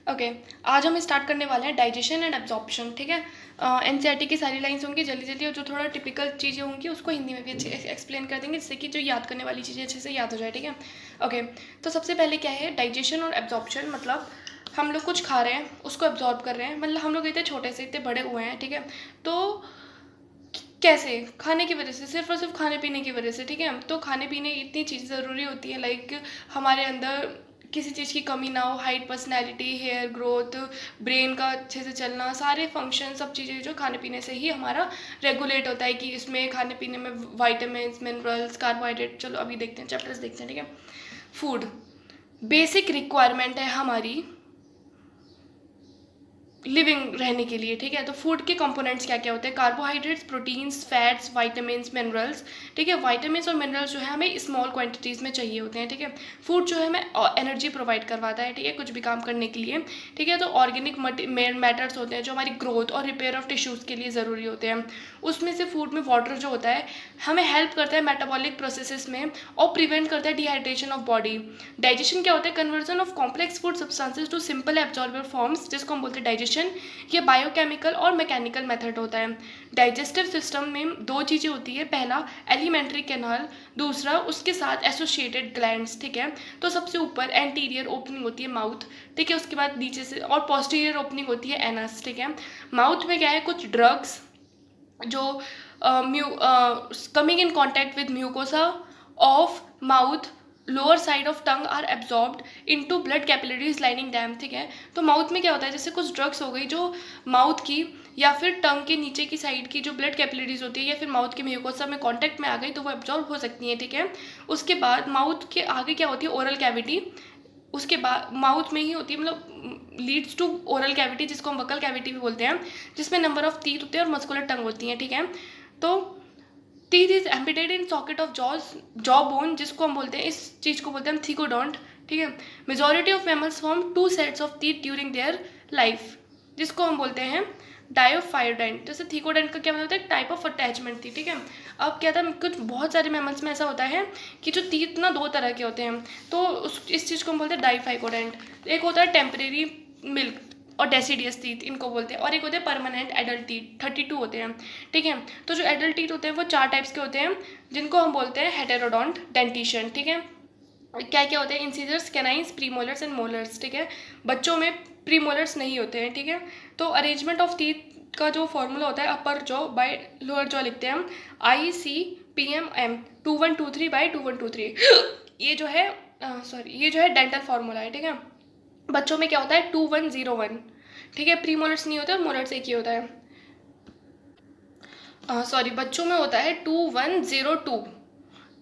Okay. आज हम start करने वाले हैं डाइजेशन एंड एब्जॉर्प्शन। ठीक है, एनसीईआरटी की सारी लाइंस होंगी जल्दी जल्दी, और जो थोड़ा टिपिकल चीज़ें होंगी उसको हिंदी में भी अच्छे एक्सप्लेन कर देंगे, जिससे कि जो याद करने वाली चीज़ें अच्छे से याद हो जाए। ठीक है, ओके। तो सबसे पहले क्या है डाइजेशन और एब्जॉर्प्शन, मतलब हम लोग कुछ खा रहे हैं उसको एब्जॉर्ब कर रहे हैं, मतलब हम लोग इतने छोटे से इतने बड़े हुए हैं। ठीक है, तो कैसे? खाने की वजह से, सिर्फ और सिर्फ खाने पीने की वजह से। ठीक है, तो खाने पीने इतनी चीज़ ज़रूरी होती है, लाइक हमारे अंदर किसी चीज़ की कमी ना हो, height, personality, hair growth, brain का अच्छे से चलना, सारे फंक्शन, सब चीज़ें जो खाने पीने से ही हमारा रेगुलेट होता है, कि इसमें खाने पीने में वाइटामिन, मिनरल्स, कार्बोहाइड्रेट। चलो अभी देखते हैं, चैप्टर्स देखते हैं। ठीक है, फूड बेसिक रिक्वायरमेंट है हमारी लिविंग रहने के लिए। ठीक है, तो फूड के कंपोनेंट्स क्या क्या होते हैं? Carbohydrates, proteins, fats, vitamin, minerals. ठीक है, वाइटामिन और मिनरल्स जो है हमें स्मॉल क्वांटिटीज़ में चाहिए होते हैं। ठीक है, फूड जो है हमें एनर्जी प्रोवाइड करवाता है, ठीक है, कुछ भी काम करने के लिए। ठीक है, तो ऑर्गेनिक मैटर्स होते हैं जो हमारी ग्रोथ और रिपेयर ऑफ टिश्यूज़ के लिए ज़रूरी होते हैं। उसमें से फूड में वाटर जो होता है हमें हेल्प करता है मेटाबॉलिक प्रोसेसेस में, और प्रिवेंट करता है डिहाइड्रेशन ऑफ बॉडी। डाइजेशन क्या होता है? Conversion of complex food substances to simple absorbable forms, जिसको हम बोलते हैं डाइजेशन। ये बायोकेमिकल और मैकेनिकल मेथड होता है। डाइजेस्टिव सिस्टम में दो चीज़ें होती है, पहला एलिमेंट्री कैनाल, दूसरा उसके साथ एसोसिएटेड ग्लैंड्स। ठीक है, तो सबसे ऊपर एंटीरियर ओपनिंग होती है माउथ। ठीक है, उसके बाद नीचे से और पोस्टीरियर ओपनिंग होती है एनस। ठीक है, माउथ में क्या है? कुछ ड्रग्स जो coming in contact with mucosa of mouth, lower side of tongue are absorbed into blood capillaries lining them. ठीक है, तो माउथ में क्या होता है? जैसे कुछ ड्रग्स हो गई जो माउथ की या फिर टंग के नीचे की साइड की जो ब्लड कैपिलरीज होती है या फिर माउथ के म्यूकोसा में कांटेक्ट में आ गई तो वो एब्जॉर्ब हो सकती हैं। ठीक है, उसके बाद माउथ के आगे क्या होती है? Oral cavity. उसके बाद माउथ में ही होती है, मतलब लीड्स टू ओरल कैविटी, जिसको हम वकल कैविटी भी बोलते हैं, जिसमें नंबर ऑफ टीथ होते हैं और मस्कुलर टंग होती हैं। ठीक है, तो teeth is embedded in socket of jaw bone, जिसको हम बोलते हैं, इस चीज़ को बोलते हैं हम थीकोडोंट। ठीक है, majority of mammals form two sets of teeth during their life, जिसको हम बोलते हैं डायोफायोडेंट। जैसे थीकोडेंट का क्या मतलब होता है? टाइप ऑफ अटैचमेंट थी। ठीक है, अब क्या था, कुछ बहुत सारे मैमल्स में ऐसा होता है कि जो टीथ ना दो तरह के होते हैं, तो इस चीज़ को हम बोलते हैं डाइफाइकोडेंट। एक होता है टेम्परेरी मिल्क और डेसिडियस टीथ, इनको बोलते हैं, और एक होते हैं परमानेंट एडल्ट टीथ, 32 होते हैं। ठीक है, तो जो एडल्ट टीथ होते हैं वो 4 टाइप्स के होते हैं, जिनको हम बोलते हैं हेटेरोडोंट, डेंटिशन। ठीक है, क्या क्या होते हैं? Incisors, canines, premolars and molars. ठीक है, बच्चों में प्रीमोलर्स नहीं होते हैं। ठीक है, तो अरेंजमेंट ऑफ टीथ का जो फॉर्मूला होता है, अपर जॉ बाय लोअर जॉ लिखते हैं हम, ICPM 2123/2123। ये जो है ये जो है डेंटल फार्मूला है। ठीक है, बच्चों में क्या होता है? 2101। ठीक है, प्री मोलर्स नहीं होता, मोलर्स एक ही होता है। बच्चों में होता है 2102,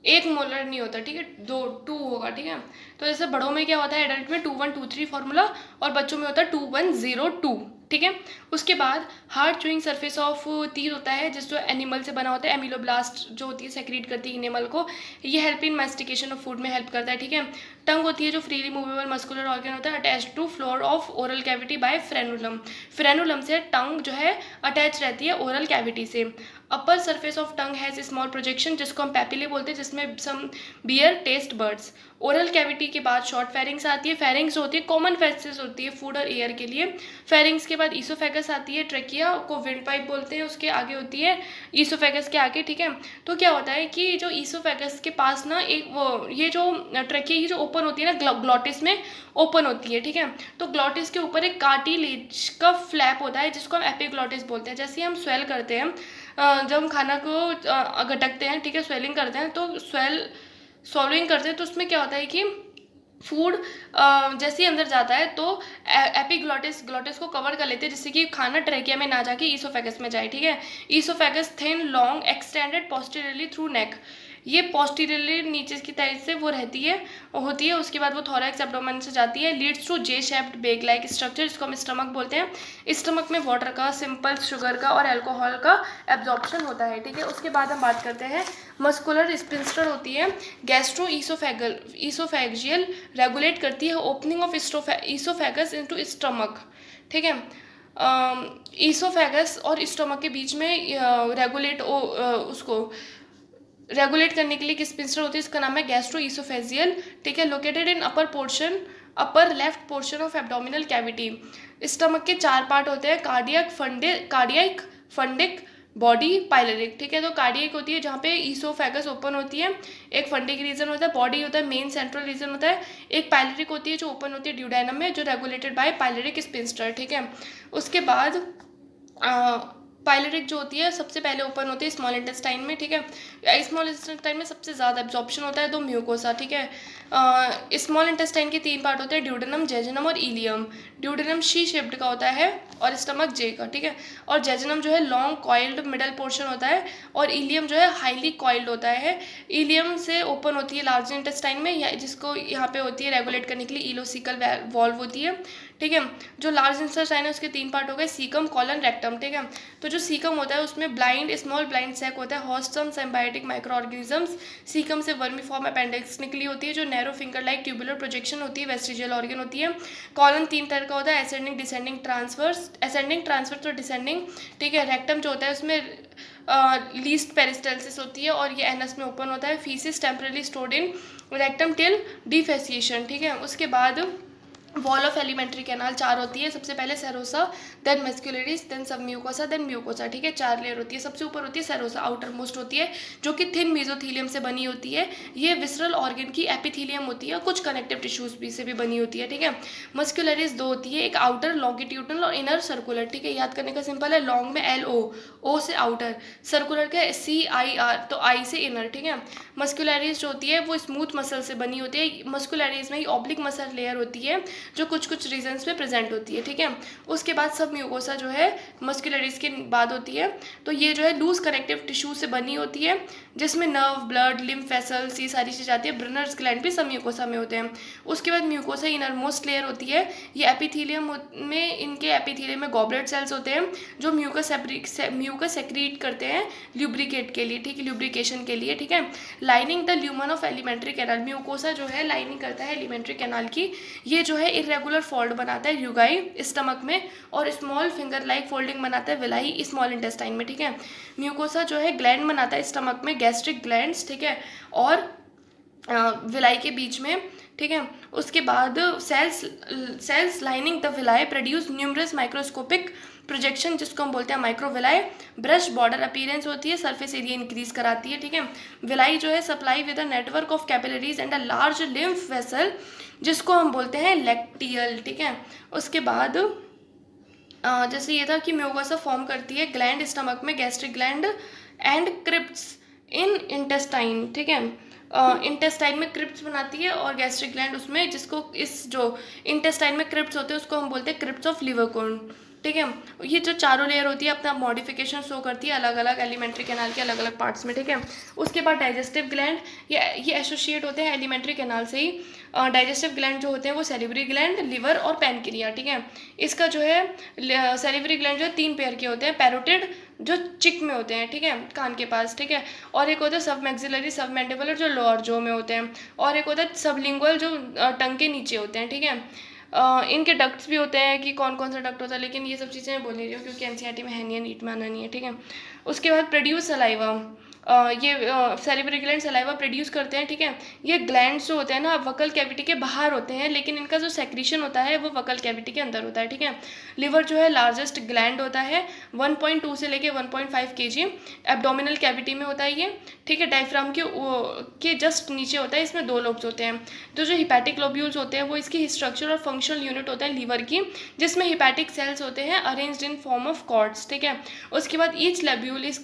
एक मोलर नहीं होता। ठीक है, दो टू होगा। ठीक है, तो जैसे बड़ों में क्या होता है? एडल्ट में 2123 फॉर्मूला, और बच्चों में होता है 2102। ठीक है, उसके बाद hard chewing surface of teeth होता है, जिस जो एनिमल से बना होता है, एमिलोब्लास्ट जो होती है सेक्रेट करती है एनिमल को, ये help in mastication of food में हेल्प करता है। ठीक है, टंग होती है जो फ्रीली मूवेबल मस्कुलर ऑर्गन होता है, attach to floor of oral cavity by frenulum. Frenulum से टंग जो है अटैच रहती है ओरल कैविटी से। Upper surface of tongue has small projection, जिसको हम पैपिले बोलते हैं, जिसमें some bear taste birds. Oral cavity के बाद शॉर्ट फेरिंग्स आती है। फेरिंग्स होती है कॉमन फेसेस होती है फूड और एयर के लिए। फेरिंग्स के बाद ईसोफेगस आती है, ट्रेकिया को विंड पाइप बोलते हैं, उसके आगे होती है ईसोफेगस के आगे। ठीक है, तो क्या होता है कि जो ईसोफेगस के पास ना एक वो ये जो ट्रेकिया की जो ओपन होती है ना, ग्लॉटिस में ओपन होती है। ठीक है, तो ग्लॉटिस के ऊपर एक कार्टिलेज का फ्लैप होता है, जिसको हम एपिग्लॉटिस बोलते हैं। जैसे हम स्वेल करते हैं, जब हम खाना को गटकते हैं, ठीक है, स्वेलिंग करते हैं, तो सॉल्विंग करते हैं, तो उसमें क्या होता है कि फूड जैसे ही अंदर जाता है तो ग्लॉटिस को कवर कर लेते हैं, जिससे कि खाना ट्रेकिया में ना जाके ईसोफेगस में जाए। ठीक है, oesophagus thin, long, extended posteriorly through neck, ये पोस्टीरियरली नीचे की साइड से वो रहती है होती है। उसके बाद वो थोरैक्स एब्डोमेन से जाती है, leads to J shaped bag like structure, जिसको हम स्टमक बोलते हैं। स्टमक में वाटर का, सिंपल शुगर का और अल्कोहल का एब्जॉर्प्शन होता है। ठीक है, उसके बाद हम बात करते हैं मस्कुलर स्पिंस्टर होती है, गैस्ट्रो ईसोफेजियल, रेगुलेट करती है opening of oesophagus into stomach. ठीक है, ईसोफेगस और स्टमक के बीच में उसको रेगुलेट करने के लिए एक स्पिंस्टर होती है, इसका नाम है गैस्ट्रो ईसोफेजियल। ठीक है, located in upper portion upper left portion of abdominal cavity. Stomach के 4 पार्ट होते हैं, कार्डियक, फंडिक, बॉडी, पाइलोरिक। ठीक है, तो कार्डियक होती है जहाँ पे ईसोफेगस ओपन होती है, एक फंडिक रीजन होता है, बॉडी होता है मेन सेंट्रल रीजन होता है, एक पाइलोरिक होती है जो ओपन होती है ड्यूडेनम में, जो रेगुलेटेड बाय पाइलोरिक स्पिंस्टर। ठीक है, उसके बाद पाइलोरिक जो होती है सबसे पहले ओपन होती है स्मॉल इंटेस्टाइन में। ठीक है, स्मॉल इंटेस्टाइन में सबसे ज़्यादा एब्जॉर्प्शन होता है तो म्यूकोसा। ठीक है, स्मॉल इंटेस्टाइन के 3 पार्ट होते हैं, ड्यूडेनम, जेजुनम और इलियम। ड्यूडेनम शी शेप्ड का होता है और स्टमक जे का। ठीक है, और जेजुनम जो है लॉन्ग कॉइल्ड मिडल पोर्शन होता है, और इलियम जो है हाईली कॉइल्ड होता है। इलियम से ओपन होती है लार्ज इंटेस्टाइन में, जिसको यहाँ पे होती है रेगुलेट करने के लिए इलोसिकल वॉल्व होती है। ठीक है, जो लार्ज इंटेस्टाइन है उसके 3 पार्ट हो गए, सीकम, कॉलन, रेक्टम। ठीक है, तो जो सीकम होता है उसमें स्मॉल ब्लाइंड सैक होता है, हॉस्टम सिम्बायोटिक माइक्रो ऑर्गेनिजम्स। सीकम से वर्मीफॉर्म अपेंडिक्स निकली होती है, जो narrow finger like tubular projection होती है, वेस्टिजियल ऑर्गन होती है। कॉलन 3 तरह का होता है, ascending, descending, transverse. Ascending, transverse और डिसेंडिंग। ठीक है, रेक्टम जो होता है उसमें लीस्ट पेरिस्टल्सिस होती है और ये एनस में ओपन होता है। Faeces temporarily stored in rectum till defecation. ठीक है, उसके बाद वॉल ऑफ एलिमेंट्री कैनाल 4 होती है, सबसे पहले सेरोसा, देन मस्कुलरिस, देन सब म्यूकोसा, देन म्यूकोसा। ठीक है, 4 लेयर होती है। सबसे ऊपर होती है सेरोसा, आउटर मोस्ट होती है, जो कि थिन मेसोथीलियम से बनी होती है। ये विसरल ऑर्गन की एपिथीलियम होती है, कुछ कनेक्टिव टिश्यूज भी से भी बनी होती है। ठीक है, मस्कुलरिस 2 होती है, एक आउटर लॉन्गिट्यूडनल और इनर सर्कुलर। ठीक है, याद करने का सिंपल है, लॉन्ग में LO, O से आउटर, सर्कुलर का CIR, तो I से इनर। ठीक है, मस्कुलरिस जो होती है वो स्मूथ मसल से बनी होती है। मस्कुलरिस में ही ऑब्लिक मसल लेयर होती है जो कुछ कुछ रीजन्स पे प्रेजेंट होती है। ठीक है, उसके बाद सब म्यूकोसा जो है मस्कुलरिस के बाद होती है, तो ये जो है लूज कनेक्टिव टिश्यू से बनी होती है, जिसमें नर्व, ब्लड, लिम्फ वेसल्स, ये सारी चीज़ आती है। ब्रनर्स ग्लैंड भी सब म्यूकोसा में होते हैं। उसके बाद म्यूकोसा इनर मोस्ट लेयर होती है, ये एपिथीलियम में, इनके एपिथीलियम में गॉबलेट सेल्स होते हैं जो म्यूकस सेक्रीट करते हैं ल्यूब्रिकेट के लिए। ठीक है, ल्यूब्रिकेशन के लिए। ठीक है, lining the lumen of alimentary canal, mucosa जो है लाइनिंग करता है एलिमेंट्री कैनाल की। ये जो है इरेगुलर फोल्ड बनाता है यूगाई स्टमक में, और स्मॉल फिंगर लाइक फोल्डिंग बनाता है विलाई स्मॉल इंटेस्टाइन में। ठीक है, म्यूकोसा जो है ग्लैंड बनाता है स्टमक में, गैस्ट्रिक ग्लैंड्स। ठीक है, और विलाई के बीच में। ठीक है, उसके बाद cells lining the villi produce numerous microscopic projection, जिसको हम बोलते हैं माइक्रोविलाई। ब्रश बॉर्डर अपीयरेंस होती है, सरफेस एरिया इंक्रीज कराती है। ठीक है, विलाई जो है supply with a network of capillaries and a large lymph vessel, जिसको हम बोलते हैं लैक्टियल। ठीक है, उसके बाद जैसे ये था कि म्यूकोसा फॉर्म करती है ग्लैंड स्टमक में, gastric gland and crypts in intestine. ठीक है, इंटेस्टाइन में क्रिप्ट्स बनाती है और गैस्ट्रिक ग्लैंड उसमें, जिसको इस जो इंटेस्टाइन में क्रिप्ट्स होते हैं उसको हम बोलते हैं क्रिप्ट्स ऑफ लिवर कोन। ठीक है, ये जो चारों लेयर होती है अपना मॉडिफिकेशन शो करती है अलग अलग एलिमेंट्री कैनाल के अलग अलग पार्ट्स में। ठीक है, उसके बाद डाइजेस्टिव ग्लैंड, ये एसोसिएट होते हैं एलिमेंट्री कैनाल से ही। डाइजेस्टिव ग्लैंड जो होते हैं वो सेलिवरी ग्लैंड, लिवर और पैनक्रिया। ठीक है, इसका जो है सेलिवरी ग्लैंड जो है 3 पेयर के होते हैं, पैरोटिड जो चिक में होते हैं। ठीक है, कान के पास। ठीक है, और एक होता है सब मैक्सिलरी, सब मैंडिबुलर जो लोअर जो में होते हैं, और एक होता है सबलिंगुअल जो टंग के नीचे होते हैं। ठीक है, इनके डक्ट्स भी होते हैं कि कौन कौन सा डक्ट होता है, लेकिन ये सब चीज़ें मैं बोल नहीं रही हूँ क्योंकि एनसीईआरटी में है नहीं है, नीट में आना नहीं है। ठीक है, उसके बाद प्रोड्यूस सलाइवा, ये सेरिब्रल ग्लैंड सलाइवा प्रोड्यूस करते हैं। ठीक है, ये ग्लैंड्स जो होते हैं ना वकल कैविटी के बाहर होते हैं, लेकिन इनका जो सेक्रीशन होता है वो वकल कैविटी के अंदर होता है। ठीक है, लिवर जो है लार्जेस्ट ग्लैंड होता है, 1.2 से लेके 1.5 kg एब्डोमिनल कैविटी में होता है ये। ठीक है, डायफ्राम के जस्ट नीचे होता है, इसमें 2 लोब्स होते हैं। तो जो हिपैटिक लोब्यूल्स होते हैं वो इसकी स्ट्रक्चर और फंक्शनल यूनिट होता है लीवर की, जिसमें हिपैटिक सेल्स होते हैं arranged in form of cords. ठीक है, उसके बाद each lobule is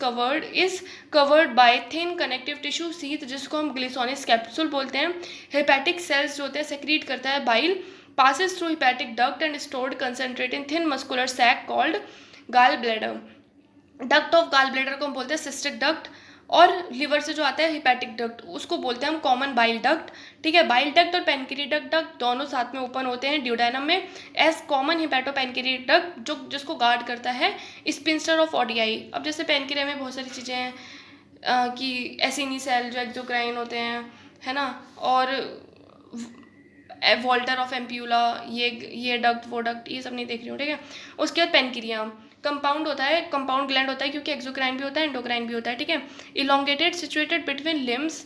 covered by thin connective tissue sheath, जिसको हम ग्लिसोनिस कैप्सूल बोलते हैं। हिपैटिक सेल्स जो होते हैं सेक्रीट करता है bile, passes through hepatic duct and stored concentrate in thin muscular sac called gallbladder. Duct of gall bladder को हम बोलते हैं सिस्टिक डक्ट, और लिवर से जो आता है हिपैटिक डक्ट उसको बोलते हैं हम कॉमन बाइल डक्ट। ठीक है, बाइल डक्ट और पेनक्रियाटिक डक्ट दोनों साथ में ओपन होते हैं ड्यूडेनम में एज कॉमन हिपैटोपेनक्रियाटिक डक्ट, जो जिसको गार्ड करता है स्पिंस्टर ऑफ ओडियाई। अब जैसे पेनक्रिया में बहुत सारी चीज़ें हैं कि एसिनी सेल जो एक्सोक्राइन होते हैं, है ना, और वॉल्टर ऑफ एम्प्यूला, ये डक्ट वो डक्ट, ये सब नहीं देख रही हूँ। ठीक है, उसके बाद पेनक्रिया कंपाउंड होता है, कंपाउंड ग्लैंड होता है क्योंकि एक्सोक्राइन भी होता है एंडोक्राइन भी होता है। ठीक है, elongated situated between limbs,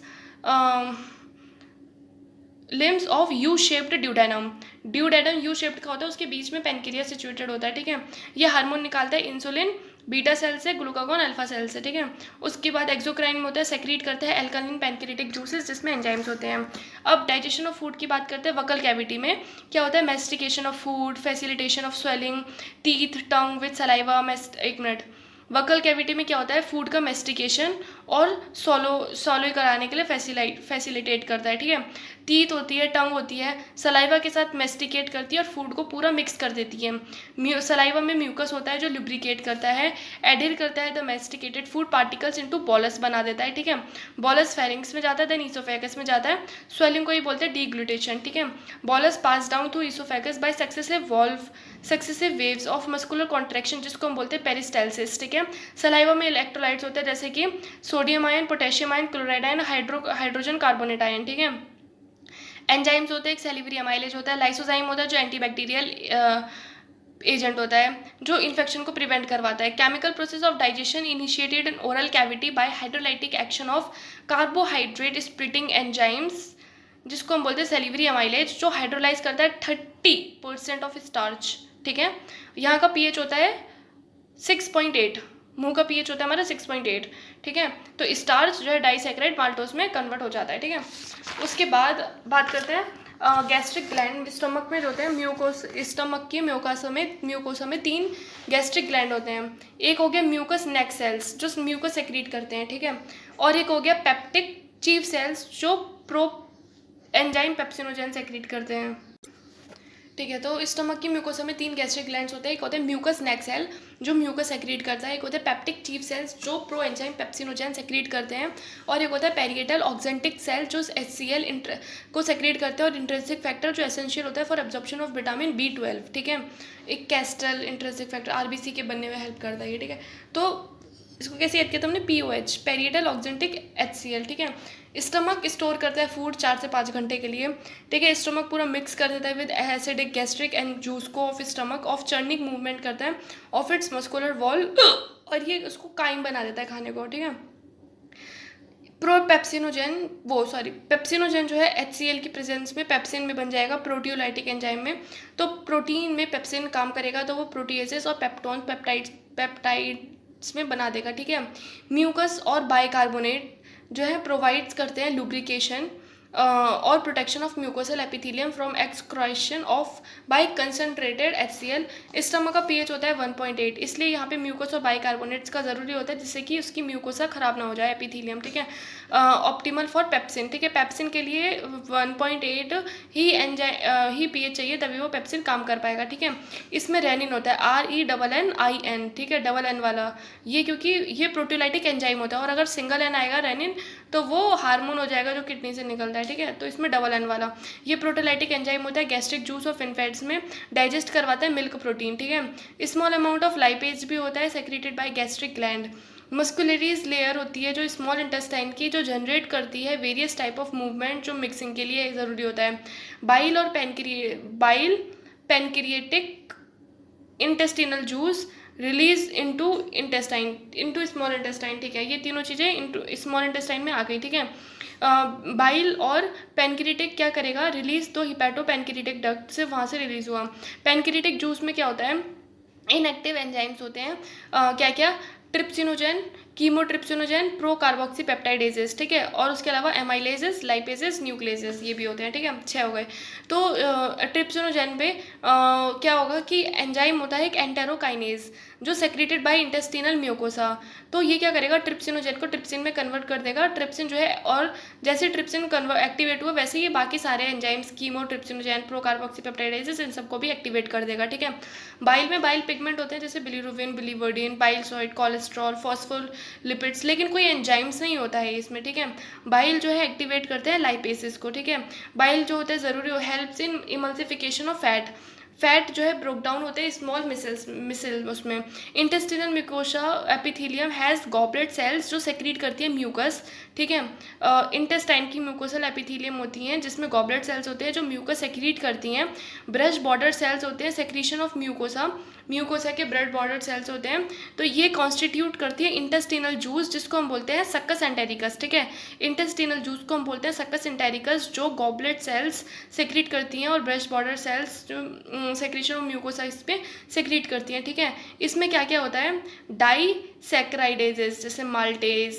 limbs of U shaped duodenum. Duodenum U shaped का होता है, उसके बीच में पेनक्रियास सिचुएटेड होता है, ठीक है। ये हार्मोन निकालता है इंसुलिन बीटा सेल से, ग्लूकागॉन अल्फा सेल से, ठीक है। उसके बाद एक्सोक्राइन में होता है, सेक्रीट करता है एल्कालिन पैनक्रियाटिक जूसेस जिसमें एंजाइम्स होते हैं। अब डाइजेशन ऑफ फूड की बात करते हैं। वकल कैविटी में क्या होता है, mastication of food, facilitation of swelling teeth tongue with saliva. एक मिनट, वकल कैविटी में क्या होता है, फूड का मेस्टिकेशन और सॉलो कराने के लिए फैसिलिटेट करता है, ठीक है। टीथ होती है, टंग होती है, सलाइवा के साथ मेस्टिकेट करती है और फूड को पूरा मिक्स कर देती है। सलाइवा में म्यूकस होता है जो लुब्रिकेट करता है, एडहेर करता है the masticated food particles into bolus बना देता है, ठीक है। बॉलस फेरिंग्स में जाता है, देन ईसोफेगस में जाता है। स्वेलिंग को ही बोलते हैं डीग्लूटेशन, ठीक है। Bolus pass down through oesophagus by successive waves of muscular contraction जिसको हम बोलते हैं पेरिस्टालसिस, ठीक है। सलाइवा में इलेक्ट्रोलाइट्स होते हैं जैसे कि sodium ion, potassium ion, chloride ion, hydrogen carbonate ion, ठीक है। एंजाइम्स होते हैं, एक सेलिवरी अमाइलेज होता है, लाइसोजाइम होता है जो एंटीबैक्टीरियल एजेंट होता है जो इन्फेक्शन को प्रिवेंट करवाता है। Chemical process of digestion initiated in oral cavity by hydrolytic action of carbohydrate splitting enzymes जिसको हम बोलते हैं सेलिवरी अमाइलेज, जो हाइड्रोलाइज करता है 30% ऑफ स्टार्च, ठीक है। यहाँ का पीएच होता है 6.8, मुंह का पीएच होता है हमारा 6.8, ठीक है। तो स्टार्च जो है डाइसैकेराइड माल्टोज में कन्वर्ट हो जाता है, ठीक है। उसके बाद बात करते हैं गैस्ट्रिक ग्लैंड। स्टमक में जो होते हैं स्टमक की म्यूकोसा में 3 गैस्ट्रिक ग्लैंड होते हैं। एक हो गया म्यूकस नेक सेल्स जो म्यूकस सेक्रीट करते हैं, ठीक है। और एक हो गया पेप्टिक चीफ सेल्स जो प्रो एंजाइम पेप्सिनोजेन सेक्रीट करते हैं, ठीक है। तो स्टमक की म्यूकोसा में 3 गैस्ट्रिक ग्लैंड्स होते हैं। एक होते हैं म्यूकस नेक सेल जो म्यूकस सेक्रीट करता है, एक होते हैं पेप्टिक चीफ सेल्स जो प्रो एंजाइम पेप्सिनोजेन सेक्रीट करते हैं, और एक होता है पेरिएटल ऑक्जेंटिक सेल जो HCl को सेक्रीट करते हैं और इंट्रिंसिक फैक्टर जो एसेंशियल होता है for absorption of vitamin B12, ठीक है। एक कैस्टल इंट्रिंसिक फैक्टर RBC के बनने में हेल्प करता है ये, ठीक है। तो इसको कैसे याद किया था हमने, POH पेरिएटल ऑक्जेंटिक HCl, ठीक है। स्टमक स्टोर करता है फूड 4 से 5 घंटे के लिए, ठीक है। स्टमक पूरा मिक्स कर देता है with acidic gastric and juice को of stomach of churning movement करता है ऑफ इट्स मस्कुलर वॉल और ये उसको काइम बना देता है खाने को, ठीक है। पेप्सिनोजेन जो है HCl की प्रेजेंस में पेप्सिन में बन जाएगा प्रोटियोलाइटिक एंजाइम में। तो प्रोटीन में पेप्सिन काम करेगा तो वो प्रोटीएसेस और पेप्टोन पेप्टाइड्स में बना देगा, ठीक है। म्यूकस और बाइकार्बोनेट जो है प्रोवाइड्स करते हैं लुब्रिकेशन और protection of mucosal epithelium from excoriation of by concentrated HCl। Stomach का पीएच होता है 1.8, इसलिए यहाँ पे म्यूकोस और बाइकार्बोनेट्स का ज़रूरी होता है जिससे कि उसकी म्यूकोसा खराब ना हो जाए एपिथेलियम, ठीक है। ऑप्टिमल फॉर पेप्सिन, ठीक है। पेप्सिन के लिए 1.8 ही पीएच चाहिए तभी वो पेप्सिन काम कर पाएगा, ठीक है। इसमें रेनिन होता है RENNIN, ठीक है, डबल एन वाला, ये क्योंकि ये प्रोटीलाइटिक एंजाइम होता है और अगर सिंगल एन आएगा रेनिन तो वो हार्मोन हो जाएगा जो किडनी से निकलता है, ठीक है। तो इसमें डबल एन वाला ये प्रोटीलाइटिक एंजाइम होता है गैस्ट्रिक जूस ऑफ इन्फेट्स में डाइजेस्ट करवाता है मिल्क प्रोटीन, ठीक है। स्मॉल अमाउंट ऑफ लाइपेज भी होता है secreted by gastric gland. Muscularis layer होती है जो स्मॉल इंटेस्टाइन की जो जनरेट करती है वेरियस टाइप ऑफ मूवमेंट जो मिक्सिंग के लिए ज़रूरी होता है। Bile pancreatic intestinal juice release into small intestine, ठीक है। ये तीनों चीज़ें इनटू स्मॉल इंटेस्टाइन में आ गई, ठीक है। बाइल और पैनक्रिएटिक क्या करेगा, रिलीज तो हिपैटो पैनक्रिएटिक डक्ट से वहाँ से रिलीज हुआ। पैनक्रिएटिक जूस में क्या होता है, इनएक्टिव एंजाइम्स होते हैं क्या क्या, trypsinogen, chymotrypsinogen, pro carboxy peptidases, ठीक है। और उसके अलावा एमाइलेजेस, लाइपेजेस, न्यूक्लेजेस ये भी होते हैं, ठीक है। 6 हो गए। तो ट्रिप्सिनोजेन पे क्या होगा कि एंजाइम होता है एक एंटेरोकाइनेज जो सेक्रेटेड बाय इंटेस्टिनल म्यूकोसा। तो ये क्या करेगा, ट्रिप्सिनोजेन को ट्रिप्सिन में कन्वर्ट कर देगा। ट्रिप्सिन जो है, और जैसे ट्रिप्सिन एक्टिवेट हुआ वैसे ही बाकी सारे enzymes chymotrypsinogen procarboxypeptidases इन सबको भी एक्टिवेट कर देगा, ठीक है। बाइल में बाइल पिगमेंट होते हैं जैसे bilirubin, biliverdin, bile salts, cholesterol, phospholipids, लेकिन कोई एंजाइम्स नहीं होता है इसमें, ठीक है। बाइल जो है एक्टिवेट करते हैं लाइपेसिस को, ठीक है। बाइल जो होता है ज़रूरी helps in emulsification of fat जो है ब्रोक डाउन होते हैं स्मॉल मिसल उसमें। Intestinal mucosa epithelium has goblet cells जो सेक्रीट करती है म्यूकस, ठीक है। इंटेस्टाइन की म्यूकोसल एपिथेलियम होती हैं जिसमें गॉबलेट सेल्स होते हैं जो म्यूकस सेक्रीट करती हैं। ब्रश बॉर्डर सेल्स होते हैं सेक्रीशन ऑफ म्यूकोसा के ब्लड बॉर्डर सेल्स होते हैं। तो ये कॉन्स्टिट्यूट करती है इंटेस्टिनल जूस जिसको हम बोलते हैं सक्कस एंटेरिकस, ठीक है। इंटेस्टिनल जूस को हम बोलते हैं सक्कस एंटेरिकस जो गॉबलेट सेल्स सेक्रीट करती हैं और ब्रश बॉर्डर सेल्स जो सेक्रीशन ऑफ म्यूकोसा इस पे सेक्रीट करती हैं, ठीक है। इसमें क्या क्या होता है, डाइसैकेराइडेजेस जैसे माल्टेज,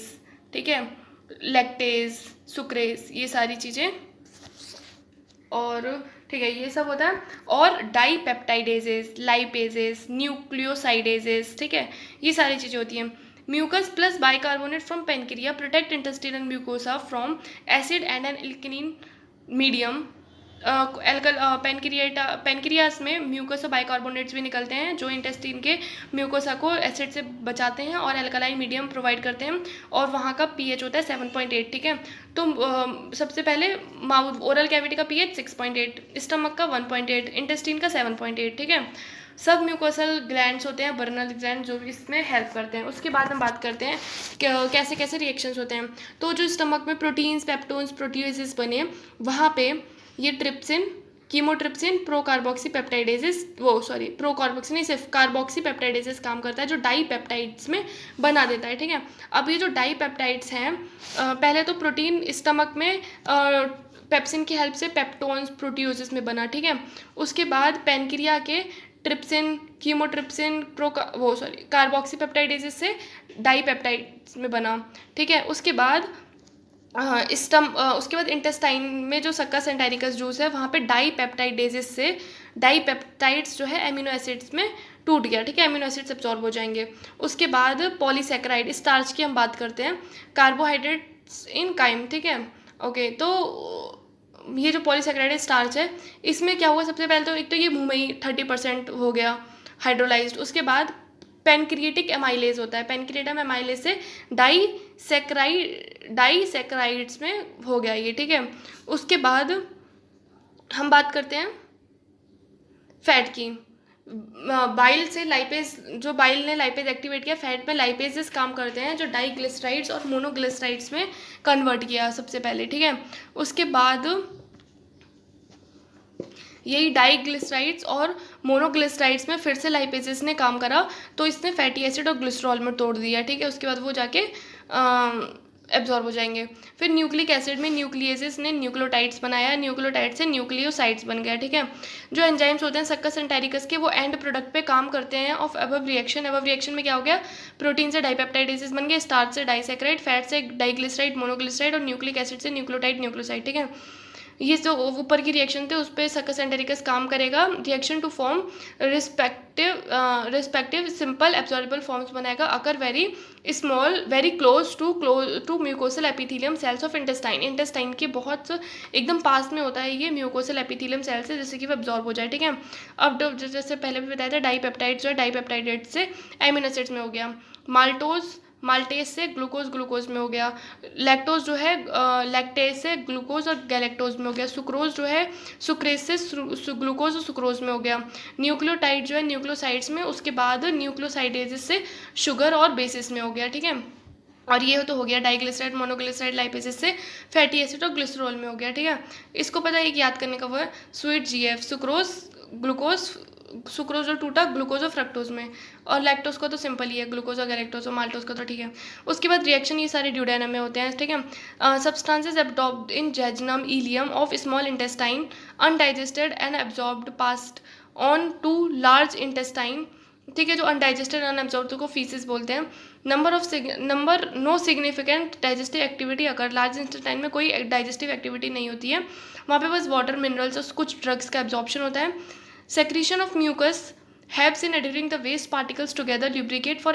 ठीक है, लैक्टेज, सुक्रेज, ये सारी चीज़ें, और ठीक है ये सब होता है। और डाईपेप्टाइडेजेस, लाइपेजेस, न्यूक्लियोसाइडेजेस, ठीक है, ये सारी चीज़ें होती हैं। Mucus plus bicarbonate from pancreas protect intestinal mucosa from acid and an alkaline medium. Pancreas में म्यूकस और बाइकार्बोनेट्स भी निकलते हैं जो इंटेस्टिन के म्यूकोसा को एसिड से बचाते हैं और एल्कलाइन मीडियम प्रोवाइड करते हैं, और वहाँ का पीएच होता है 7.8, ठीक है। तो सबसे पहले माउथ ओरल कैविटी का पीएच 6.8, स्टमक का 1.8, इंटेस्टिन का 7.8, ठीक है। सब म्यूकोसल ग्लैंड्स होते हैं, बर्नल ग्लैंड जो भी इसमें हेल्प करते हैं। उसके बाद हम बात करते हैं कैसे कैसे रिएक्शंस होते हैं। तो जो स्टमक में प्रोटीन्स, पेप्टोन्स, प्रोटियोसिस बने वहाँ पे ये trypsin, chymotrypsin, procarboxy peptidases, procarboxy नहीं, सिर्फ कार्बोक्सी पेप्टाइडेजेस काम करता है जो डाईपेप्टाइड्स में बना देता है, ठीक है। अब ये जो डाईपेप्टाइड्स हैं, पहले तो प्रोटीन स्टमक में पेप्सिन की हेल्प से पेप्टोन्स प्रोटियोसिस में बना, ठीक है। उसके बाद पेनक्रिया के ट्रिप्सिन, कीमोट्रिप्सिन, कार्बोक्सी पेप्टाइडेजेस से डाईपेप्टाइड्स में बना, ठीक है। उसके बाद उसके बाद इंटेस्टाइन में जो सक्कस एंटेरिकस जूस है वहाँ पे डाईपेप्टाइडेजेस से डाईपेप्टाइड्स जो है एमिनो एसिड्स में टूट गया, ठीक है, एमिनो एसिड्स एब्जॉर्ब हो जाएंगे। उसके बाद पॉलीसैकेराइड, स्टार्च की हम बात करते हैं, कार्बोहाइड्रेट्स इन काइम, ठीक है। ओके, तो ये जो पॉलीसैकेराइड स्टार्च है इसमें क्या हुआ, सबसे पहले तो एक तो ये मुंह में ही 30% हो गया हाइड्रोलाइज्ड। उसके बाद पेनक्रिएटिक एमाइलेज होता है, पेनक्रिएटम एमाइलेज से डाईसैकेराइड्स में हो गया ये, ठीक है। उसके बाद हम बात करते हैं फैट की। बाइल से लाइपेज, जो बाइल ने लाइपेज एक्टिवेट किया, फैट में लाइपेजेस काम करते हैं जो डाईग्लिसराइड्स और मोनोग्लिसराइड्स में कन्वर्ट किया सबसे पहले, ठीक है। उसके बाद यही डाईग्लिसराइड्स और मोनोग्लिसराइड्स में फिर से लाइपेजेस ने काम करा तो इसने फैटी एसिड और ग्लिसरॉल में तोड़ दिया, ठीक है। उसके बाद वो जाके एब्जॉर्ब हो जाएंगे। फिर न्यूक्लिक एसिड में न्यूक्लियसेस ने न्यूक्लियोटाइड्स बनाया, न्यूक्लियोटाइड से न्यूक्लियोसाइड्स बन गया, ठीक है। जो एंजाइम्स होते हैं सक्कस एंटेरिकस के वो एंड प्रोडक्ट पे काम करते हैं of above reaction. Above reaction में क्या हो गया, प्रोटीन से डाईपेप्टाइडेजेस बन गए, स्टार्च से डाईसैकेराइड, फैट से डाईग्लिसराइड, मोनोग्लिसराइड और न्यूक्लिक एसिड से न्यूक्लियोटाइड, न्यूक्लियोसाइड, ठीक है। ये जो ऊपर की रिएक्शन थे उस पर सक्कस एंटेरिकस काम करेगा, reaction to form respective simple absorbable forms बनाएगा, occur very small very close to mucosal epithelium cells of intestine. Intestine के बहुत एकदम पास में होता है ये म्यूकोसल एपिथेलियम सेल्स से, जैसे कि वो एब्जॉर्ब हो जाए, ठीक है। अब जैसे पहले भी बताया था डाईपेप्टाइड्स और डाईपेप्टाइडेट से एमिनो एसिड्स में हो गया, माल्टेज से ग्लूकोज में हो गया, लैक्टोज जो है लैक्टेज से ग्लूकोज और गैलेक्टोज में हो गया, सुक्रोज जो है सुक्रेज से ग्लूकोज और सुक्रोज में हो गया, न्यूक्लियोटाइड जो है न्यूक्लियोसाइड्स में, उसके बाद न्यूक्लियोसाइडेजेस से शुगर और बेसिस में हो गया, ठीक है। और ये तो हो गया डाईग्लिसराइड, मोनोग्लिसराइड, लाइपेजेस से फैटी एसिड और ग्लिसरॉल में हो गया, ठीक है। इसको पता है कि याद करने का वो है स्वीट जीएफ, सुक्रोज और टूटा ग्लूकोज और फ्रक्टोज में, और लैक्टोज का तो सिंपल ही है, ग्लूकोज और गैलेक्टोज, और माल्टोज का तो ठीक है। उसके बाद रिएक्शन ये सारे ड्यूडेनम में होते हैं, ठीक है। Substances absorbed in jejunum ileum of small intestine undigested and absorbed passed on to large intestine, ठीक है। जो अनडाइजेस्टेड अनएब्जॉर्ब्ड को फीसिस बोलते हैं। Number no significant digestive activity अगर लार्ज इंटेस्टाइन में कोई डाइजेस्टिव एक्टिविटी नहीं होती है, वहाँ पे बस वाटर, मिनरल्स और कुछ ड्रग्स का एब्जॉर्प्शन होता है। Secretion of mucus helps in adhering the waste particles together, lubricate for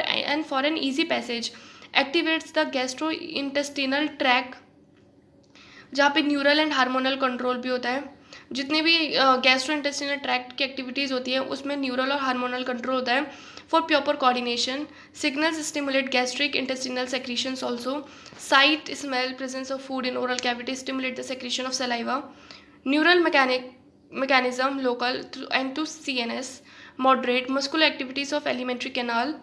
an easy passage, activates the gastrointestinal tract, जहाँ पे न्यूरल एंड हार्मोनल कंट्रोल भी होता है। जितने भी गैस्ट्रोइंटेस्टिनल ट्रैक्ट की एक्टिविटीज़ होती है उसमें न्यूरल और हार्मोनल कंट्रोल होता है। For proper coordination, signals stimulate gastric intestinal secretions also, sight, smell, presence of food in oral cavity stimulate the secretion of saliva, neural mechanic mechanism local and to CNS, moderate muscular activities of alimentary canal,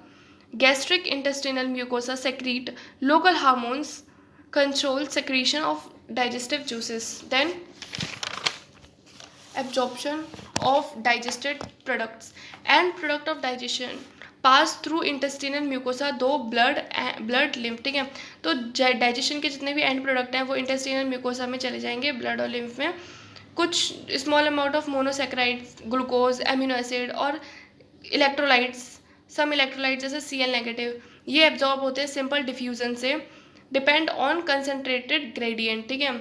gastric intestinal mucosa secrete local hormones, control secretion of digestive juices. Then absorption of digested products and product of digestion pass through intestinal mucosa, दो blood lymph, ठीक है। तो digestion के जितने भी and product हैं वो intestinal mucosa में चले जाएंगे, ब्लड और लिम्फ में। कुछ small amount of monosaccharides, glucose, amino acid और इलेक्ट्रोलाइट्स, सम इलेक्ट्रोलाइट जैसे Cl नेगेटिव, ये एब्जॉर्ब होते हैं सिंपल डिफ्यूजन से, डिपेंड ऑन कंसनट्रेटेड ग्रेडियंट, ठीक है।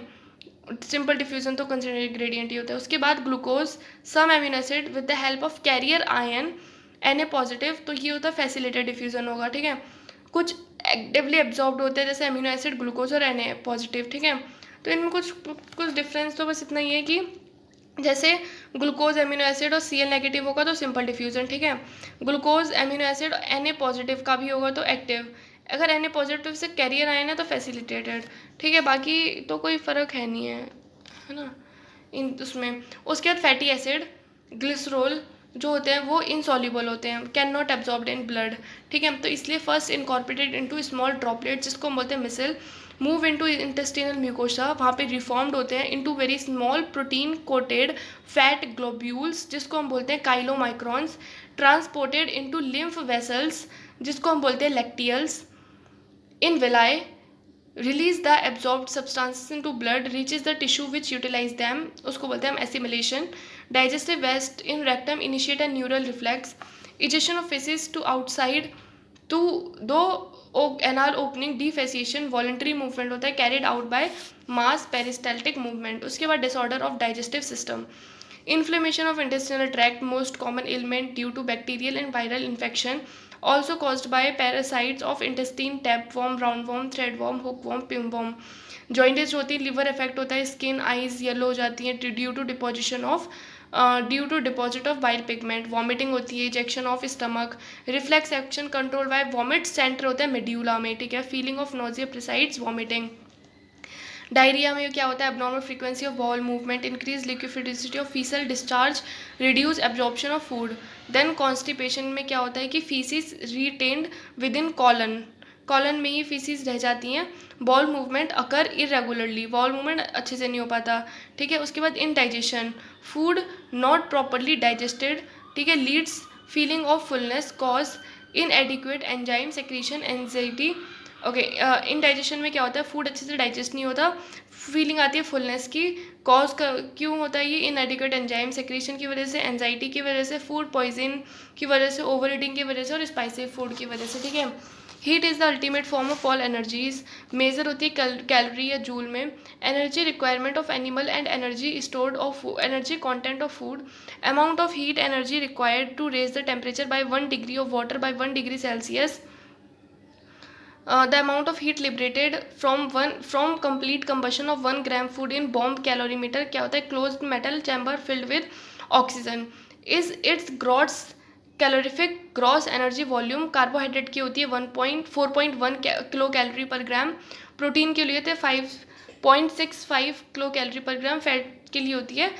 सिंपल डिफ्यूजन तो कंसनट्रेटेड ग्रेडियंट ही होता है। उसके बाद glucose, some amino acid with the help of carrier ion Na positive, तो ये होता है फैसिलिटेड डिफ्यूजन होगा, ठीक है। कुछ एक्टिवली एब्जॉर्ब्ड होते हैं जैसे एमिनो एसिड, ग्लूकोज और Na पॉजिटिव, ठीक है। तो इनमें कुछ डिफरेंस तो बस इतना ही है कि जैसे ग्लूकोज, एमिनो एसिड और Cl नेगेटिव होगा तो सिंपल डिफ्यूजन, ठीक है। ग्लूकोज, एमिनो एसिड और Na पॉजिटिव का भी होगा तो एक्टिव, अगर Na पॉजिटिव से कैरियर आए ना तो फैसिलिटेटेड, ठीक है। बाकी तो कोई फ़र्क है नहीं है ना इन उसमें। उसके बाद फैटी एसिड, ग्लिसरॉल जो होते हैं वो इनसॉल्युबल होते हैं, can not absorbed in blood, ठीक है। तो इसलिए first incorporated into small droplet जिसको हम बोलते हैं micelle, move into intestinal mucosa, वहाँ पे रिफॉर्म्ड होते हैं into very small protein coated fat globules जिसको हम बोलते हैं chylomicrons, transported into lymph vessels जिसको हम बोलते हैं lacteals, in villi, release the absorbed substances into blood, reaches the tissue which utilize them, उसको बोलते हैं हम assimilation, digestive waste in rectum initiate a neural reflex, ejection of feces to outside to दो anal opening, defecation, voluntary movement होता है carried out by mass peristaltic movement। उसके बाद disorder of digestive system, inflammation of intestinal tract, most common ailment due to bacterial and viral infection, also caused by parasites of intestine, tapeworm, roundworm, threadworm, hookworm, pinworm। Jaundice होती है, liver effect होता है, skin eyes yellow हो जाती है due to deposit of bile pigment, vomiting होती है, ejection of stomach, reflex action control by vomit centre होता है मेड्यूला में, ठीक है। Feeling of nausea precedes vomiting. Diarrhoea में क्या होता है, abnormal frequency of bowel movement, increase liquidity of faecal discharge, reduce absorption of food. Then constipation में क्या होता है कि faeces retained with in colon में ही फीसिस रह जाती हैं। Ball movement occur irregularly, bowel movement अच्छे से नहीं हो पाता, ठीक है। उसके बाद indigestion, food not properly digested, ठीक है, leads feeling of fullness, cause inadequate enzyme secretion, anxiety, okay. Indigestion में क्या होता है, फूड अच्छे से डाइजेस्ट नहीं होता, फीलिंग आती है फुलनेस की, कॉज क्यों होता है ये, इनएडिक्वेट एंजाइम सेक्रीशन की वजह से, एंजाइटी की वजह से, फूड पॉइजन की वजह से, ओवर ईटिंग की वजह से और स्पाइसी फूड की वजह से, ठीक है। Heat is the ultimate form of all energies, measure होती है कैलोरी या जूल में, energy requirement of animal and energy stored of energy content of food, amount of heat energy required to raise the temperature by 1 degree of water by 1 degree Celsius, the amount of heat liberated from complete combustion of 1 gram food in bomb calorimeter क्या होता है, closed metal chamber filled with oxygen, is its calorific gross energy volume. Carbohydrate की होती है 4.1 kilo calorie per ग्राम, protein के लिए होते हैं 5.65 किलो कैलोरी पर ग्राम, फैट के लिए होती है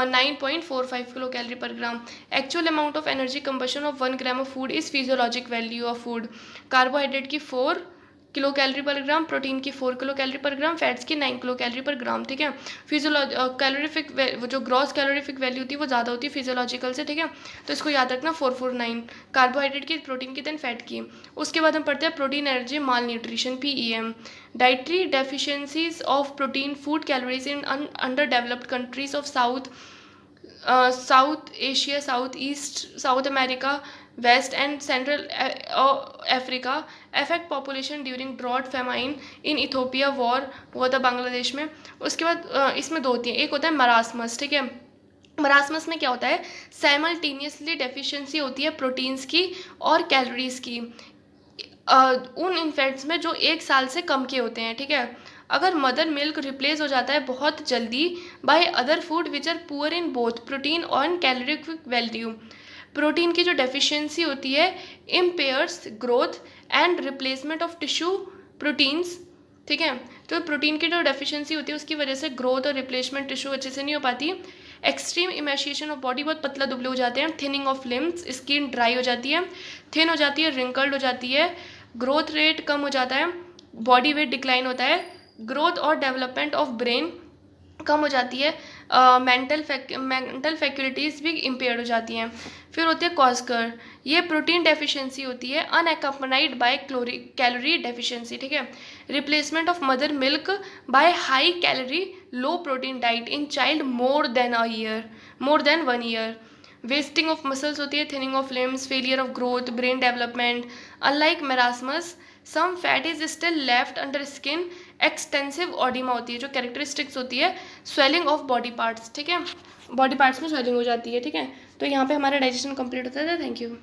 9.45 kilo calorie per gram. Actual amount of energy combustion of 1 gram of food is physiologic value of food. Carbohydrate की 4 किलो कैलोरी पर ग्राम, प्रोटीन की 4 किलो कैलोरी पर ग्राम, फैट्स की 9 kilo calorie per ग्राम, ठीक है। Calorific जो gross calorific value होती है वो ज़्यादा होती है फिजियोलॉजिकल से, ठीक है। तो इसको याद रखना 449 कार्बोहाइड्रेट की, प्रोटीन की, देन फैट की। उसके बाद हम पढ़ते हैं protein energy mal nutrition PEM, dietary deficiencies of protein food calories in under developed countries of South Asia, South East, South America, West and Central Africa, affect population during drought famine in Ethiopia, war हुआ था बांग्लादेश में। उसके बाद इसमें दो होती हैं, एक होता है मरासमस, ठीक है। मरासमस में क्या होता है, साइमल्टेनियसली डेफिशिएंसी होती है प्रोटीन्स की और कैलोरीज की उन इन्फेंट्स में जो 1 साल से कम के होते हैं, ठीक है। अगर मदर मिल्क रिप्लेस हो जाता है बहुत जल्दी by other food which are poor in both protein और कैलोरिक वैल्यू, प्रोटीन की जो डेफिशिएंसी होती है impairs growth and replacement of tissue proteins, ठीक है। तो प्रोटीन की जो डेफिशिएंसी होती है उसकी वजह से ग्रोथ और रिप्लेसमेंट टिश्यू अच्छे से नहीं हो पाती। एक्सट्रीम इमेशिएशन ऑफ बॉडी, बहुत पतला दुबले हो जाते हैं। Thinning of limbs, skin dry हो जाती है, थिन हो जाती है, रिंकल्ड हो जाती है। ग्रोथ रेट कम हो जाता है, बॉडी वेट डिक्लाइन होता है। ग्रोथ और डेवलपमेंट ऑफ ब्रेन कम हो जाती है। मेंटल फैकल्टीज भी इम्पेयर हो जाती हैं। फिर होती है कॉस्कर, ये प्रोटीन डेफिशिएंसी होती है अनएकम्पनाइड बाय कैलोरी डेफिशिएंसी, ठीक है। Replacement of mother milk by high calorie low protein diet in child more than 1 year. Wasting of muscles होती है, thinning of limbs, failure of growth, brain development. Unlike marasmus some fat is still left under skin. Extensive oedema होती है, जो characteristics होती है swelling of body parts, ठीक है। Body parts में स्वेलिंग हो जाती है, ठीक है। तो यहाँ पे हमारा डाइजेशन कंप्लीट होता है। Thank you.